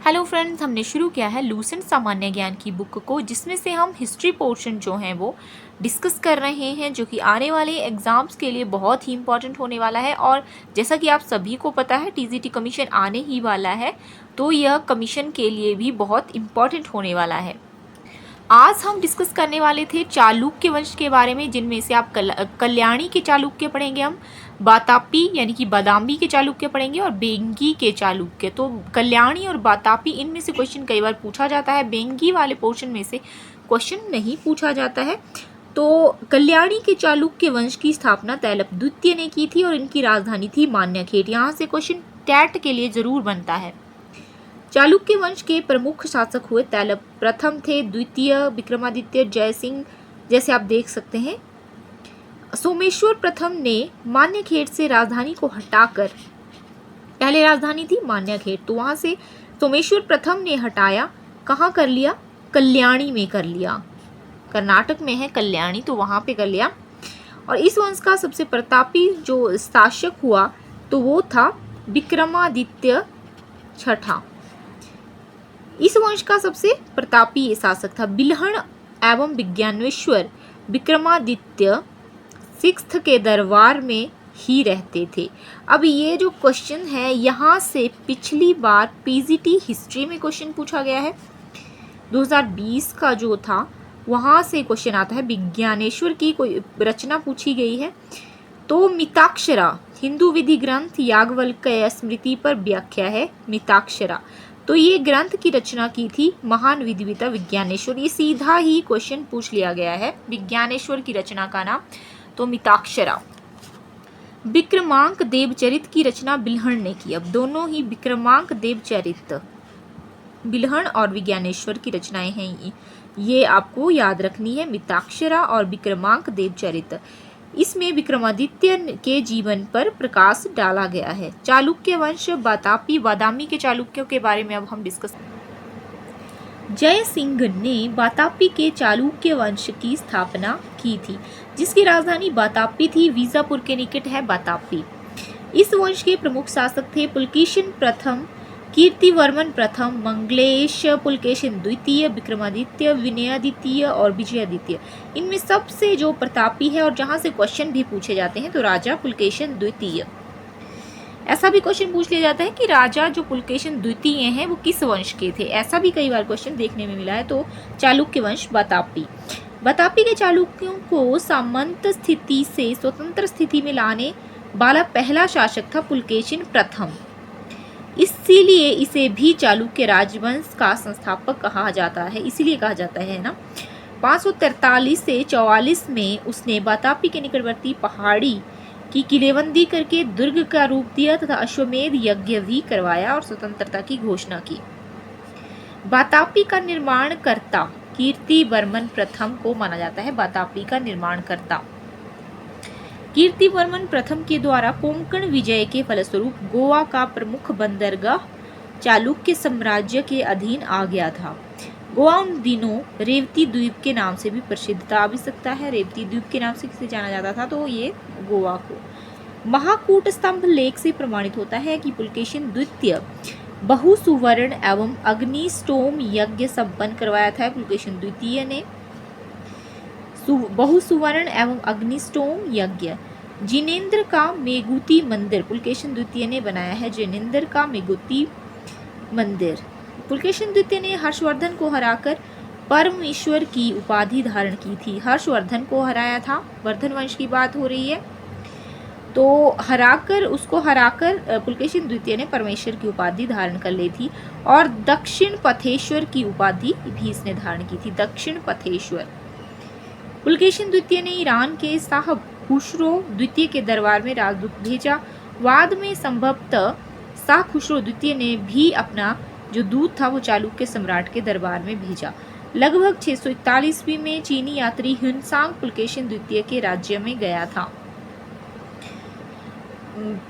Hello friends, हमने शुरू किया है लूसेंट सामान्य ज्ञान की बुक को, जिसमें से हम हिस्ट्री पोर्शन जो है वो डिस्कस कर रहे हैं, जो कि आने वाले एग्जाम्स के लिए बहुत ही इंपॉर्टेंट होने वाला है। और जैसा कि आप सभी को पता है, टीजीटी कमीशन आने ही वाला है, तो यह कमीशन के लिए भी बहुत इम्पॉर्टेंट होने वाला है। आज हम डिस्कस करने वाले थे चालुक्य वंश के बारे में, जिनमें से आप कल्याणी के चालुक्य पढ़ेंगे, हम बातापी यानी कि बादामी के चालुक्य पढ़ेंगे और बेंगी के चालुक्य। तो कल्याणी और बातापी, इनमें से क्वेश्चन कई बार पूछा जाता है, बेंगी वाले पोर्शन में से क्वेश्चन नहीं पूछा जाता है। तो कल्याणी के चालुक्य वंश की स्थापना तैलप द्वितीय ने की थी और इनकी राजधानी थी मान्यखेट। यहाँ से क्वेश्चन टैट के लिए जरूर बनता है। चालुक्य वंश के प्रमुख शासक हुए तैलप प्रथम थे, द्वितीय विक्रमादित्य, जयसिंह जैसे आप देख सकते हैं। सोमेश्वर प्रथम ने मान्यखेट से राजधानी को हटाकर, पहले राजधानी थी मान्यखेट, तो वहां से सोमेश्वर प्रथम ने हटाया, कहाँ कर लिया? कल्याणी में कर लिया। कर्नाटक में है कल्याणी, तो वहां पे कर लिया। और इस वंश का सबसे प्रतापी जो शासक हुआ तो वो था विक्रमादित्य छठा। इस वंश का सबसे प्रतापी शासक था बिल्हण एवं विज्ञानेश्वर विक्रमादित्य सिक्स्थ के दरबार में ही रहते थे। अब ये जो क्वेश्चन है, यहाँ से पिछली बार पीजीटी हिस्ट्री में क्वेश्चन पूछा गया है, 2020 का जो था वहाँ से क्वेश्चन आता है। विज्ञानेश्वर की कोई रचना पूछी गई है, तो मिताक्षरा हिंदू विधि ग्रंथ याज्ञवल्क्य स्मृति पर व्याख्या है मिताक्षरा। तो ये ग्रंथ की रचना की थी महान विद्वता विज्ञानेश्वर। ये सीधा ही क्वेश्चन पूछ लिया गया है, विज्ञानेश्वर की रचना का नाम तो मिताक्षरा। विक्रमांक देवचरित की रचना बिल्हण ने की। अब दोनों ही विक्रमांक देवचरित, बिल्हण और विज्ञानेश्वर की रचनाएं हैं, ये आपको याद रखनी है, मिताक्षरा और विक्रमांक देवचरित। इसमें विक्रमादित्य के जीवन पर प्रकाश डाला गया है। चालुक्य वंश, बातापी बादामी के चालुक्यों के बारे में अब हम डिस्कस। जय सिंह ने बातापी के चालुक्य वंश की स्थापना की थी, जिसकी राजधानी बातापी थी। बीजापुर के निकट है बातापी। इस वंश के प्रमुख शासक थे पुलकेशिन प्रथम, कीर्तिवर्मन प्रथम, मंगलेश पुलकेशिन द्वितीय, विक्रमादित्य, विनयादित्य और विजयादित्य। इनमें सबसे जो प्रतापी है और जहां से क्वेश्चन भी पूछे जाते हैं तो राजा पुलकेशिन द्वितीय। ऐसा भी क्वेश्चन पूछ लिया जाता है कि राजा जो पुलकेशिन द्वितीय हैं वो किस वंश के थे, ऐसा भी कई बार क्वेश्चन देखने में मिला है। तो चालुक्य वंश बातापी। बातापी के चालुक्यों को सामंत स्थिति से स्वतंत्र स्थिति में लाने वाला पहला शासक था पुलकेशिन प्रथम, इसीलिए इसे भी चालुक्य राजवंश का संस्थापक कहा जाता है, इसीलिए कहा जाता है ना। 543 से 44 में उसने बातापी के निकटवर्ती पहाड़ी की किलेबंदी करके दुर्ग का रूप दिया तथा अश्वमेध यज्ञ भी करवाया और स्वतंत्रता की घोषणा की। बातापी का निर्माणकर्ता कीर्तिवर्मन प्रथम को माना जाता है। बातापी का निर्माणकर्ता कीर्तिवर्मन प्रथम के द्वारा कोंकण विजय के फलस्वरूप गोवा का प्रमुख बंदरगाह चालुक्य साम्राज्य के अधीन आ गया था। गोवा उन दिनों रेवती द्वीप के नाम से भी प्रसिद्ध था। आ भी सकता है रेवती द्वीप के नाम से किसे जाना जाता था, तो ये गोवा को। महाकूट स्तंभ लेख से प्रमाणित होता है कि पुलकेशिन द्वितीय बहुसुवर्ण एवं अग्निस्टोम यज्ञ संपन्न करवाया था। पुलकेशिन द्वितीय ने बहुसुवर्ण एवं अग्निस्टोम यज्ञ। जिनेंद्र का मेगुती मंदिर पुलकेशिन द्वितीय ने बनाया है। जिनेंद्र का मेगुती मंदिर। पुलकेशिन द्वितीय ने हर्षवर्धन को हराकर परमेश्वर की उपाधि धारण की थी। हर्षवर्धन को हराया था, वर्धन वंश की बात हो रही है, तो उसको हराकर पुलकेशिन द्वितीय ने परमेश्वर की उपाधि धारण कर ली थी। और दक्षिण पथेश्वर की उपाधि भी इसने धारण की थी, दक्षिण पथेश्वर। पुलकेशिन द्वितीय ने ईरान के शाह खुसरो द्वितीय के दरबार में राजदूत भेजा। बाद में संभवतः शाह खुसरो द्वितीय ने भी अपना जो दूत था वो चालुक्य सम्राट के दरबार में भेजा। लगभग 641 ईस्वी में चीनी यात्री ह्युनसांग पुलकेशिन द्वितीय के राज्य में गया था।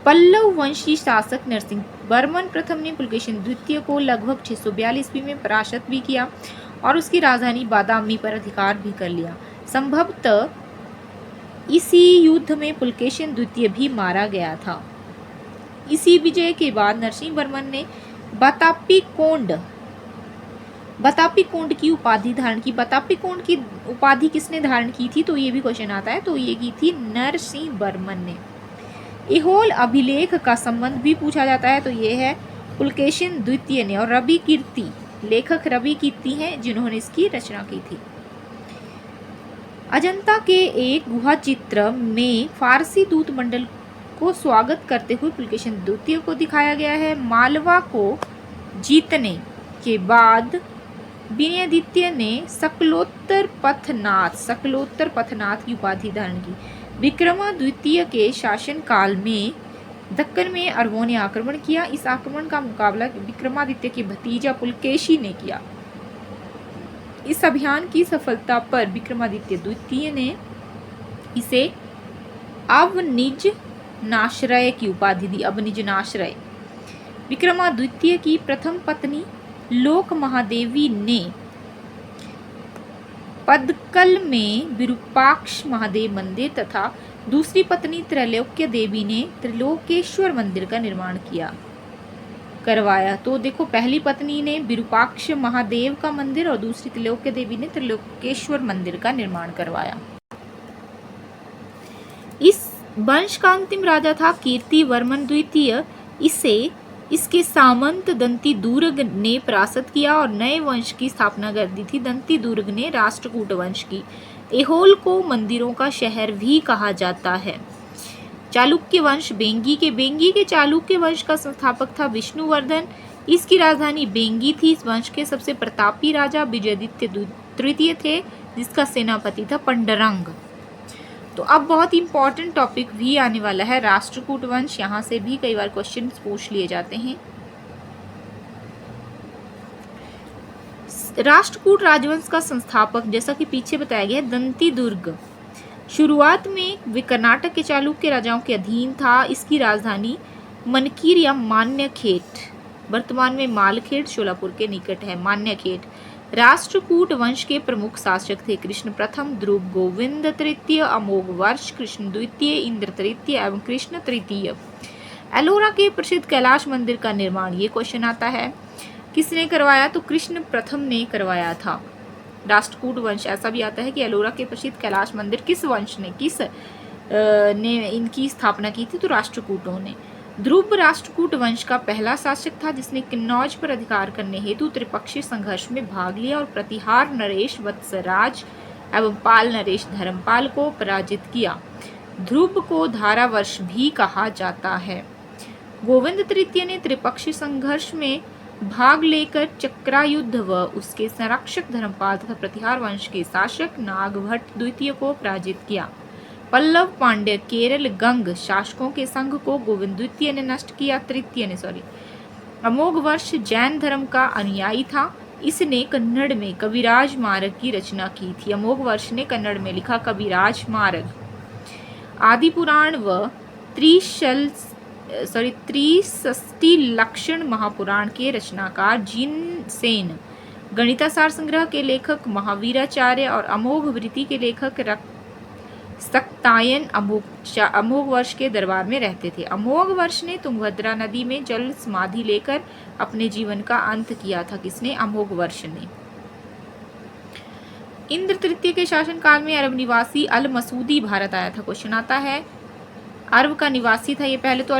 पल्लव वंशी शासक नरसिंह वर्मन प्रथम ने पुलकेशिन द्वितीय को लगभग 642 ईस्वी में परास्त भी किया और उसकी राजधानी बादामी पर अधिकार भी कर लिया। संभवतः इसी युद्ध में पुलकेशिन द्वितीय भी मारा गया था। इसी विजय के बाद नरसिंह वर्मन ने बतापी कोंड, बतापी कोंड की उपाधि धारण की। बतापी कोंड की उपाधि किसने धारण की थी, तो ये भी क्वेश्चन आता है, तो ये की थी नरसिंह वर्मन ने। ऐहोल अभिलेख का संबंध भी पूछा जाता है, तो ये है पुलकेशिन द्वितीय ने। और रवि कीर्ति, लेखक रवि कीर्ति हैं जिन्होंने इसकी रचना की थी। अजंता के एक गुहा चित्र में फारसी दूत मंडल को स्वागत करते हुए पुलकेशिन द्वितीय को दिखाया गया है। मालवा को जीतने के बाद विनयादित्य ने सकलोत्तर पथनाथ की उपाधि धारण की। विक्रमादित्य के शासन काल में दक्कन में अरबों ने आक्रमण किया। इस आक्रमण का मुकाबला विक्रमादित्य के भतीजा पुलकेशी ने किया। इस अभियान की सफलता पर विक्रमादित्य द्वितीय ने इसे अवनिज नाश्रय की उपाधि दी। अवनिज नाश्रय। विक्रमादित्य की प्रथम पत्नी लोक महादेवी ने पदकल में विरूपाक्ष महादेव मंदिर तथा दूसरी पत्नी त्रैलोक्य देवी ने त्रिलोकेश्वर मंदिर का निर्माण करवाया। तो देखो, पहली पत्नी ने विरूपाक्ष महादेव का मंदिर और दूसरी त्रिलोक्य देवी ने त्रिलोकेश्वर मंदिर का निर्माण करवाया। इस वंश का अंतिम राजा था कीर्ति वर्मन द्वितीय। इसके सामंत दंती दुर्ग ने परास्त किया और नए वंश की स्थापना कर दी थी। दंती दुर्ग ने राष्ट्रकूट वंश की। ऐहोल को मंदिरों का शहर भी कहा जाता है। चालुक्य वंश बेंगी के चालुक्य वंश का संस्थापक था विष्णुवर्धन। इसकी राजधानी बेंगी थी। इस वंश के सबसे प्रतापी राजा विजयादित्य तृतीय थे, जिसका सेनापति था पंडरंग। तो अब बहुत इंपॉर्टेंट टॉपिक भी आने वाला है, राष्ट्रकूट वंश। यहाँ से भी कई बार क्वेश्चन पूछ लिए जाते हैं। राष्ट्रकूट राजवंश का संस्थापक, जैसा कि पीछे बताया गया है, दंती दुर्ग शुरुआत में वे कर्नाटक के चालुक्य राजाओं के अधीन था। इसकी राजधानी मनकीर या मान्यखेट, वर्तमान में मालखेड़ शोलापुर के निकट है मान्यखेट। राष्ट्रकूट वंश के प्रमुख शासक थे कृष्ण प्रथम, ध्रुव गोविंद तृतीय, अमोघ वर्ष, कृष्ण द्वितीय, इंद्र तृतीय एवं कृष्ण तृतीय। एलोरा के प्रसिद्ध कैलाश मंदिर का निर्माण, ये क्वेश्चन आता है, किसने करवाया, तो कृष्ण प्रथम ने करवाया था। राष्ट्रकूट वंश, ऐसा भी आता है कि एलोरा के प्रसिद्ध कैलाश मंदिर किस वंश ने इनकी स्थापना की थी, तो राष्ट्रकूटों ने। ध्रुव राष्ट्रकूट वंश का पहला शासक था जिसने किन्नौज पर अधिकार करने हेतु त्रिपक्षीय संघर्ष में भाग लिया और प्रतिहार नरेश वत्सराज एवं पाल नरेश धर्मपाल को पराजित किया। ध्रुव को धारावर्ष भी कहा जाता है। गोविंद तृतीय ने त्रिपक्षीय संघर्ष में भाग लेकर चक्रायुद्ध व उसके संरक्षक धर्मपाल तथा प्रतिहार वंश के शासक नागभट्ट द्वितीय को पराजित किया। पल्लव पांड्य केरल गंग शासकों के संघ को गोविंद द्वितीय ने नष्ट किया। अमोघ वर्ष जैन धर्म का अनुयायी था। इसने कन्नड़ में कविराज मार्ग की रचना की थी। अमोघ वर्ष ने कन्नड़ में लिखा कविराज मार्ग। आदि पुराण व त्रिषष्टि लक्षण महापुराण के रचनाकार जिनसेन, गणितासार संग्रह के लेखक महावीराचार्य और अमोघ वृत्ति के लेखक सक्तायन अमोघ वर्ष के दरबार में रहते थे। अमोघ वर्ष ने तुंगभद्रा नदी में जल समाधि लेकर अपने जीवन का अंत किया था। किसने? अमोघ वर्ष ने। इंद्र तृतीय के शासन काल में अरब निवासी अल मसूदी भारत आया था। क्वेश्चन आता है, अरब का निवासी था ये। पहले तो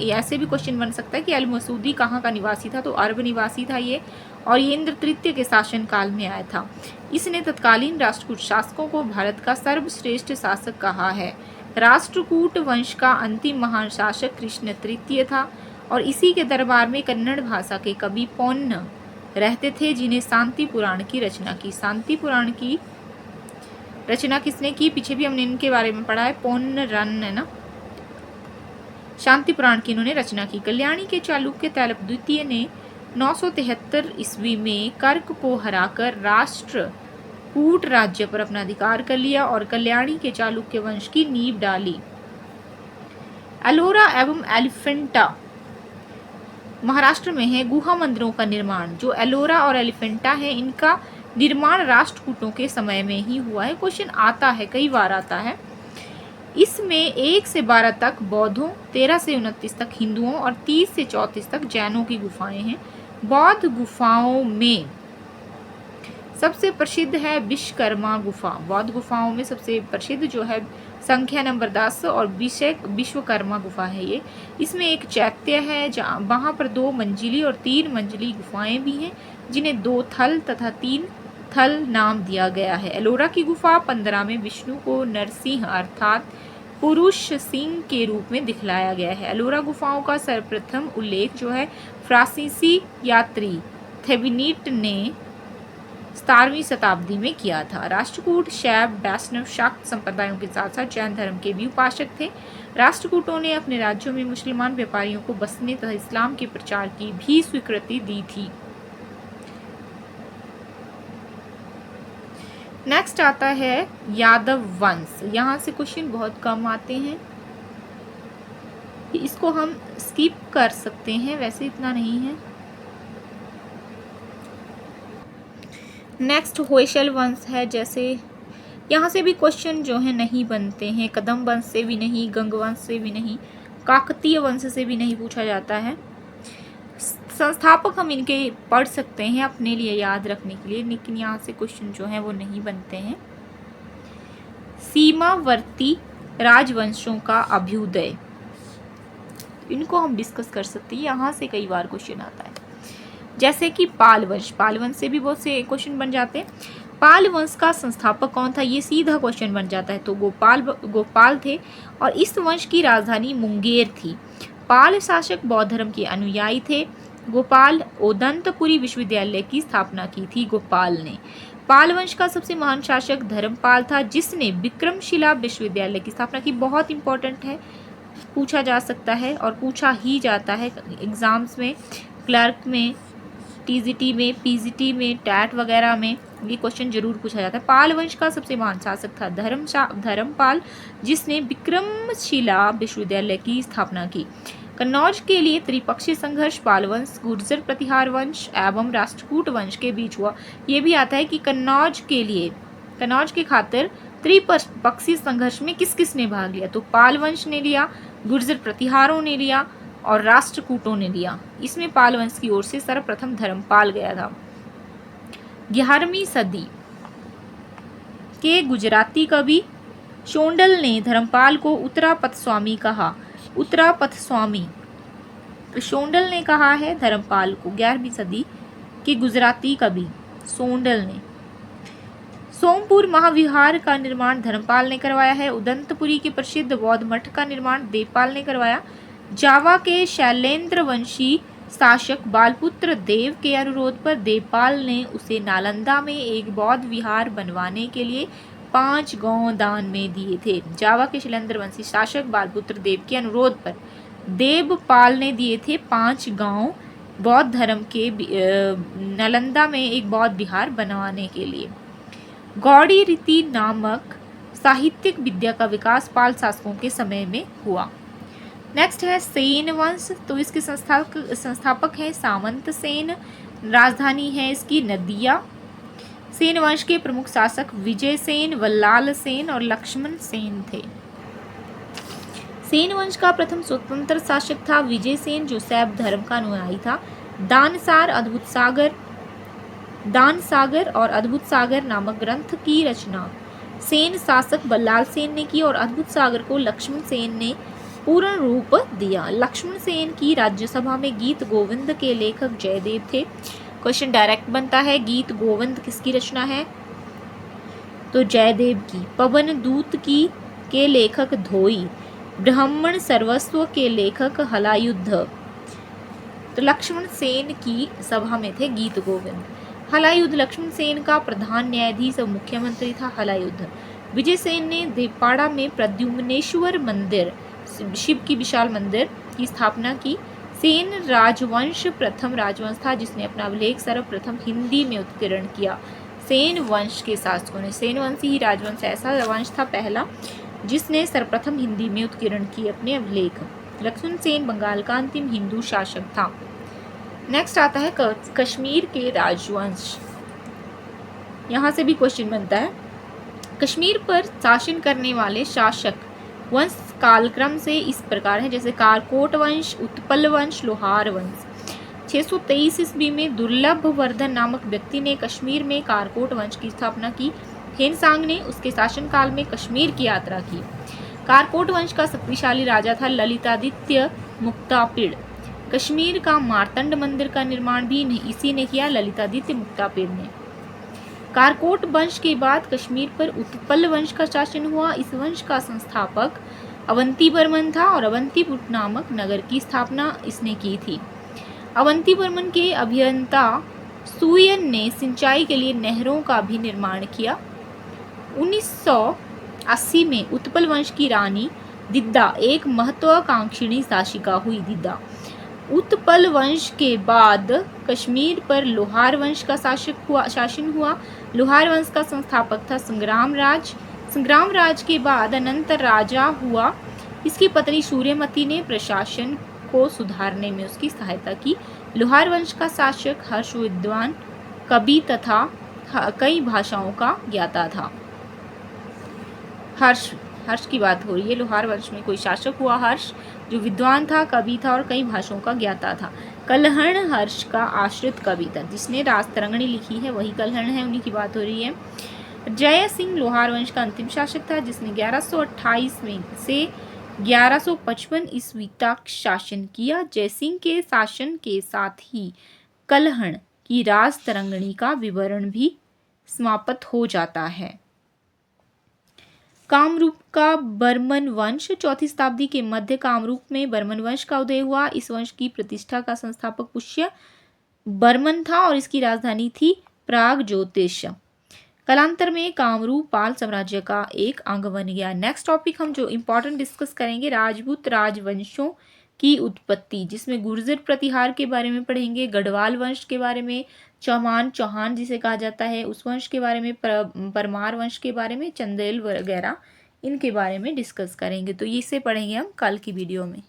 ऐसे भी क्वेश्चन बन सकता है कि अल मसूदी कहाँ का निवासी था, तो अरब निवासी था ये, और ये इंद्र तृतीय के शासन काल में आया था। इसने तत्कालीन राष्ट्रकूट शासकों को भारत का सर्वश्रेष्ठ शासक कहा है। राष्ट्रकूट वंश का अंतिम महान शासक कृष्ण तृतीय था और इसी के दरबार में कन्नड़ भाषा के कवि पोन्न रहते थे, जिन्हें शांति पुराण की रचना की। शांति पुराण की रचना किसने की? पीछे भी हमने इनके बारे में पढ़ा है, पोन्न रन है ना। शांति पुराण की इन्होंने रचना की। कल्याणी के चालुक्य तैलप द्वितीय ने 973 ईस्वी में कर्क को हराकर राष्ट्रकूट राज्य पर अपना अधिकार कर लिया और कल्याणी के चालुक्य वंश की नींव डाली। एलोरा एवं एलिफेंटा महाराष्ट्र में है। गुहा मंदिरों का निर्माण, जो एलोरा और एलिफेंटा है, इनका निर्माण राष्ट्रकूटों के समय में ही हुआ है। क्वेश्चन आता है, कई बार आता है। इसमें 1 से 12 तक बौद्धों, 13 से 29 तक हिंदुओं और 30 से 34 तक जैनों की गुफाएं हैं। बौद्ध गुफाओं में सबसे प्रसिद्ध है विश्वकर्मा गुफा। बौद्ध गुफाओं में सबसे प्रसिद्ध जो है संख्या नंबर 10 और विश्वकर्मा गुफा है ये। इसमें एक चैत्य है जहाँ वहाँ पर 2 मंजिली और 3 मंजिली गुफाएं भी हैं जिन्हें 2 थल तथा 3 थल नाम दिया गया है। एलोरा की गुफा 15 में विष्णु को नरसिंह अर्थात पुरुष सिंह के रूप में दिखलाया गया है। एलोरा गुफाओं का सर्वप्रथम उल्लेख जो है फ्रांसीसी यात्री थेविनीट ने 17वीं शताब्दी में किया था। राष्ट्रकूट शैव वैष्णव शाक्त संप्रदायों के साथ साथ जैन धर्म के भी उपासक थे। राष्ट्रकूटों ने अपने राज्यों में मुसलमान व्यापारियों को बसने तथा इस्लाम के प्रचार की भी स्वीकृति दी थी। नेक्स्ट आता है यादव वंश। यहाँ से क्वेश्चन बहुत कम आते हैं, इसको हम स्किप कर सकते हैं, वैसे इतना नहीं है। नेक्स्ट होयसल वंश है। जैसे यहाँ से भी क्वेश्चन जो है नहीं बनते हैं, कदम वंश से भी नहीं, गंग वंश से भी नहीं, काकतीय वंश से भी नहीं पूछा जाता है। संस्थापक हम इनके पढ़ सकते हैं अपने लिए याद रखने के लिए, लेकिन यहाँ से क्वेश्चन जो है वो नहीं बनते हैं। सीमावर्ती राजवंशों का अभ्युदय, इनको हम डिस्कस कर सकते हैं, यहाँ से कई बार क्वेश्चन आता है। जैसे कि पाल वंश से भी बहुत से क्वेश्चन बन जाते हैं। पाल वंश का संस्थापक कौन था, ये सीधा क्वेश्चन बन जाता है, तो गोपाल थे और इस वंश की राजधानी मुंगेर थी। पाल शासक बौद्ध धर्म के अनुयायी थे। गोपाल ओदंतपुरी विश्वविद्यालय की स्थापना की थी गोपाल ने। पाल वंश का सबसे महान शासक धर्मपाल था जिसने विक्रमशिला विश्वविद्यालय की स्थापना की। बहुत इंपॉर्टेंट है, पूछा जा सकता है और पूछा ही जाता है एग्जाम्स में, क्लर्क में, टीजीटी में, पीजीटी में, टैट वगैरह में ये क्वेश्चन जरूर पूछा जाता है। पाल वंश का सबसे महान शासक था धर्मपाल जिसने विक्रमशिला विश्वविद्यालय की स्थापना की। कन्नौज के लिए त्रिपक्षीय संघर्ष पाल वंश, गुर्जर प्रतिहार वंश एवं राष्ट्रकूट वंश के बीच हुआ। ये भी आता है कि कन्नौज के खातिर त्रिपक्षीय संघर्ष में किस किस ने भाग लिया, तो पाल वंश ने लिया, गुर्जर प्रतिहारों ने लिया और राष्ट्रकूटों ने लिया। इसमें पाल वंश की ओर से सर्वप्रथम धर्मपाल गया था। 11वीं सदी के गुजराती कवि शोंडल ने धर्मपाल को उत्तरापथ स्वामी कहा। उत्तरापथ स्वामी शोंडल ने कहा है धर्मपाल को। 11वीं सदी के गुजराती कवि शोंडल ने। सोमपुर महाविहार का निर्माण धर्मपाल ने करवाया है। उदंतपुरी के प्रसिद्ध बौद्ध मठ का निर्माण देवपाल ने करवाया। जावा के शैलेंद्र वंशी शासक बालपुत्र देव के अनुरोध पर देवपाल ने उसे नालंदा में एक बौद्ध विहार बनवाने के लिए 5 गांव दान में दिए थे। जावा के शैलेंद्र वंशी शासक बालपुत्र देव के अनुरोध पर देवपाल ने दिए थे 5 गांव बौद्ध धर्म के नालंदा में एक बौद्ध विहार बनवाने के लिए। गौड़ी रीति नामक साहित्यिक विद्या का विकास पाल शासकों के समय में हुआ। नेक्स्ट है सेन वंश, तो इसके संस्थापक हैं सामंत सेन। राजधानी है इसकी नदिया। सेन वंश के प्रमुख शासक विजय सेन, वल्लाल सेन और लक्ष्मण सेन थे। सेन वंश का प्रथम स्वतंत्र शासक था विजय सेन जो शैव धर्म का अनुयायी था। दान सागर और अद्भुत सागर नामक ग्रंथ की रचना सेन शासक बल्लाल सेन ने की और अद्भुत सागर को लक्ष्मण सेन ने पूर्ण रूप दिया। लक्ष्मण सेन की राज्यसभा में गीत गोविंद के लेखक जयदेव थे। क्वेश्चन डायरेक्ट बनता है, गीत गोविंद किसकी रचना है, तो जयदेव की। पवन दूत की के लेखक धोई, ब्राह्मण सर्वस्व के लेखक हलायुद्ध, तो लक्ष्मण सेन की सभा में थे गीत गोविंद। हलायुद्ध लक्ष्मण सेन का प्रधान न्यायाधीश और मुख्यमंत्री था हलायुद्ध। विजय सेन ने देवपाड़ा में प्रद्युम्नेश्वर मंदिर, शिव की विशाल मंदिर की स्थापना की। सेन राजवंश प्रथम राजवंश था जिसने अपना अभिलेख सर्वप्रथम हिंदी में उत्कीर्ण किया। सेन वंश के शासकों ने, सेन वंशी ही राजवंश ऐसा वंश था पहला जिसने सर्वप्रथम हिंदी में उत्कीर्ण किए अपने अभिलेख। लक्ष्मण सेन बंगाल का अंतिम हिंदू शासक था। नेक्स्ट आता है कश्मीर के राजवंश। यहाँ से भी क्वेश्चन बनता है। कश्मीर पर शासन करने वाले शासक वंश कालक्रम से इस प्रकार है, जैसे कारकोट वंश, उत्पल वंश, लोहार वंश। 623 ईस्वी में दुर्लभ वर्धन नामक व्यक्ति ने कश्मीर में कारकोट वंश की स्थापना की। हेनसांग ने उसके शासनकाल में कश्मीर की यात्रा की। कारकोट वंश का शक्तिशाली राजा था ललितादित्य मुक्तापिड़। कश्मीर का मार्तंड मंदिर का निर्माण भी इसी ने किया, ललितादित्य मुक्तापिड़ ने। कारकोट वंश के बाद कश्मीर पर उत्पल वंश का शासन हुआ। इस वंश का संस्थापक अवंतीवर्मन था और अवंतीपुर नामक नगर की स्थापना इसने की थी। अवंतीवर्मन के अभियंता सुयन ने सिंचाई के लिए नहरों का भी निर्माण किया। 1980 में उत्पल वंश की रानी दिद्दा एक महत्वाकांक्षिणी शासिका हुई। दिद्दा उत्पल वंश के बाद कश्मीर पर लोहार वंश का शासन हुआ। लोहार वंश का संस्थापक था संग्राम राज। संग्राम राज के बाद अनंत राजा हुआ। इसकी पत्नी सूर्यमती ने प्रशासन को सुधारने में उसकी सहायता की। लोहार वंश का शासक हर्ष विद्वान, कवि तथा कई भाषाओं का ज्ञाता था। हर्ष की बात हो रही है। लोहार वंश में कोई शासक हुआ हर्ष, जो विद्वान था, कवि था और कई भाषाओं का ज्ञाता था। कल्हण हर्ष का आश्रित कवि था। जिसने राजतरंगिणी लिखी है वही कल्हण है, उन्हीं की बात हो रही है। जय सिंह लोहार वंश का अंतिम शासक था, जिसने 1128 में से 1155 ईस्वी तक शासन किया। जयसिंह के शासन के साथ ही कल्हण की राजतरंगिणी का विवरण भी समाप्त हो जाता है। कामरूप का बर्मन वंश। 4वीं शताब्दी के मध्य कामरूप में बर्मन वंश का उदय हुआ। इस वंश की प्रतिष्ठा का संस्थापक पुष्य बर्मन था और इसकी राजधानी थी प्रागज्योतिष। कालांतर में कामरूप पाल साम्राज्य का एक अंग बन गया। नेक्स्ट टॉपिक हम जो इम्पोर्टेंट डिस्कस करेंगे, राजपूत राजवंशों की उत्पत्ति, जिसमें गुर्जर प्रतिहार के बारे में पढ़ेंगे, गढ़वाल वंश के बारे में, चौहान जिसे कहा जाता है उस वंश के बारे में, परमार वंश के बारे में, चंदेल वगैरह इनके बारे में डिस्कस करेंगे। तो इसे पढ़ेंगे हम कल की वीडियो में।